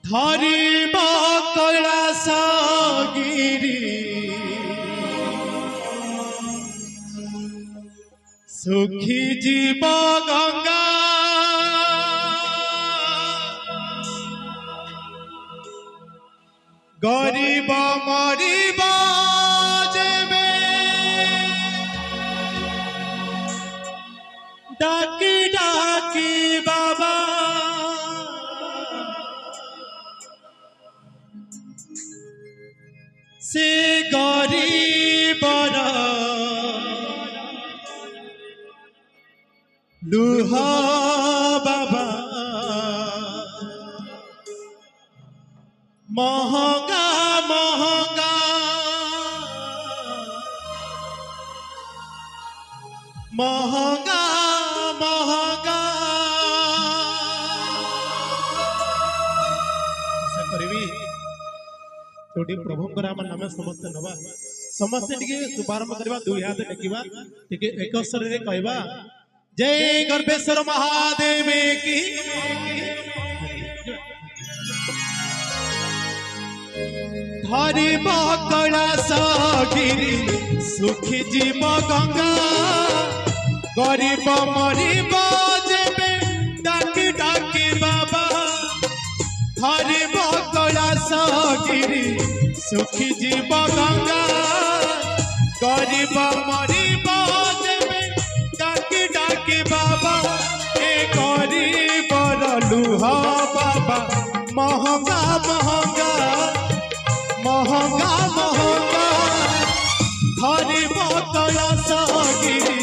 धरिबा कैलासगिरी सुखी जीव गंगा गरीब मरीब जेबे डाकी डाकी बाबा से गरीबर लुह बाबा महंगा महंगा महंगा महंगा आशा करी जोटी प्रभुंकर आम नाम समस्त नवा समस्ते टिके शुभारंभ करवा दुई हाथ टेकिबा टिके एक स्वर रे कहबा जय गर्भेश्वर महादेव की धरिब कैलासगिरी सुखी जीव गंगा गरीब मरीब जेबे डाकी डाकी बाबा धरिब कैलासगिरी सुखी जीव गंगा गरीब मरीब जेबे डाकी डाकी बाबा ए गरीब लुह बाबा महंगा महंगा महंगा महंगा धरिब कैलासगिरी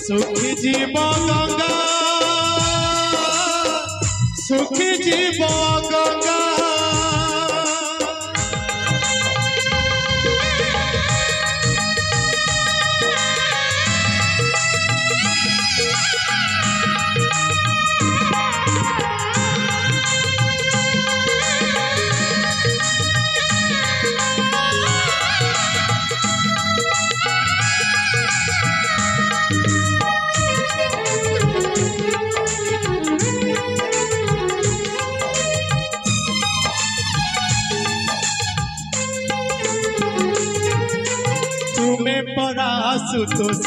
सुखी जीव गंगा सुखी जीव गंगा तुम्हें परा सुतोष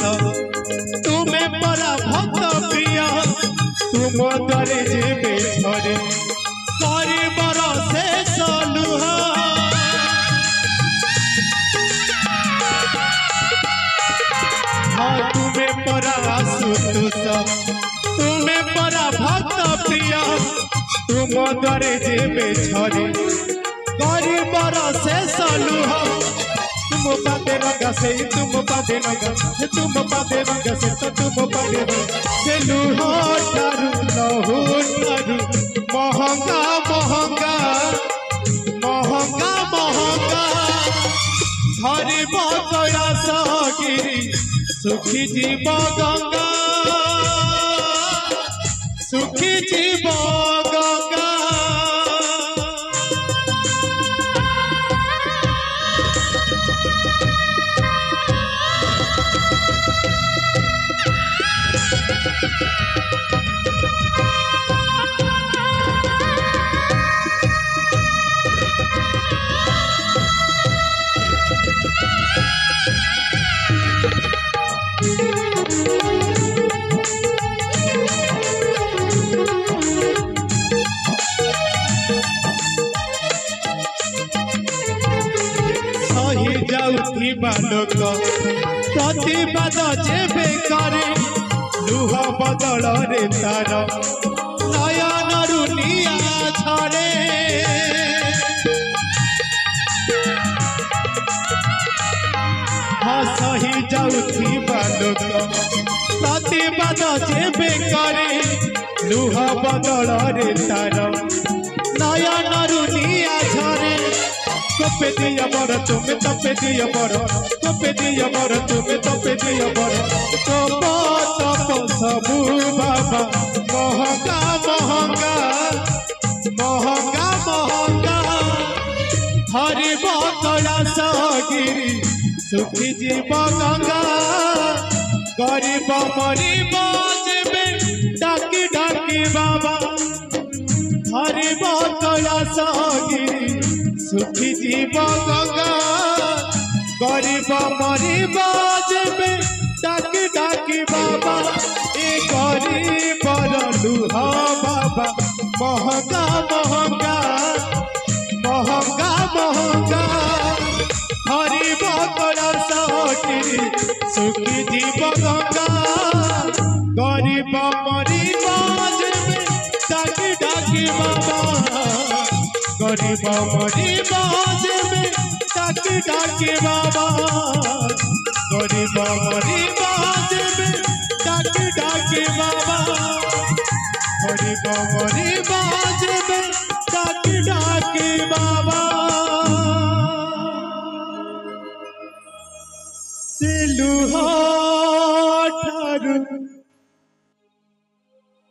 तुम्हें परा भक्त प्रिय तुम दरे जेबे झरे गरीबर शेष लुह हाँ तुम्हें परा सुतोष तुम्हें परा भक्त प्रिय तुम दरे जेबे झरे गरीबर शेष लुह तुम पाते रंगा से तुम पाते रंगा तुम पाते रंगा से तो तुम पाते से लुहो ठारू लहू ठारू महंगा महंगा महंगा महंगा धरिब कैलासगिरी सुखी जीव गंगा सुखी जीव गंगा बालक प्रतिवाद जेबे करे लुह बदल रे तार नयन रुनिया झरे हसही जाउथी बालक प्रतिवाद जेबे करे लुह बदल रे तार नयन रुनिया झरे तपे दिया बर तुम्हें तपे दिया बर तपे दिया बर तुम्हें तपे दिया बर तप तप सबू बाबा महंगा महंगा महंगा महंगा जीव गंगा गरीब मरीब जेबे डाकी डाकी बाबा हरिब कैलासगिरी सुखी जीव गंगा गरीब मरीब जेबे डाकी डाकी बाबा ए गरीब लुह बाबा महंगा महंगा महंगा महंगा हरिब कैलासगिरी सुखी जीव गंगा गरीब मरीब जेबे डाकी डाकी बाबा गरीब मरीब जेबे डाकी डाकी बाबा गरीब मरीब जेबे डाकी डाकी बाबा गरीब मरीब जेबे डाकी डाकी बाबा से लुहा ठारू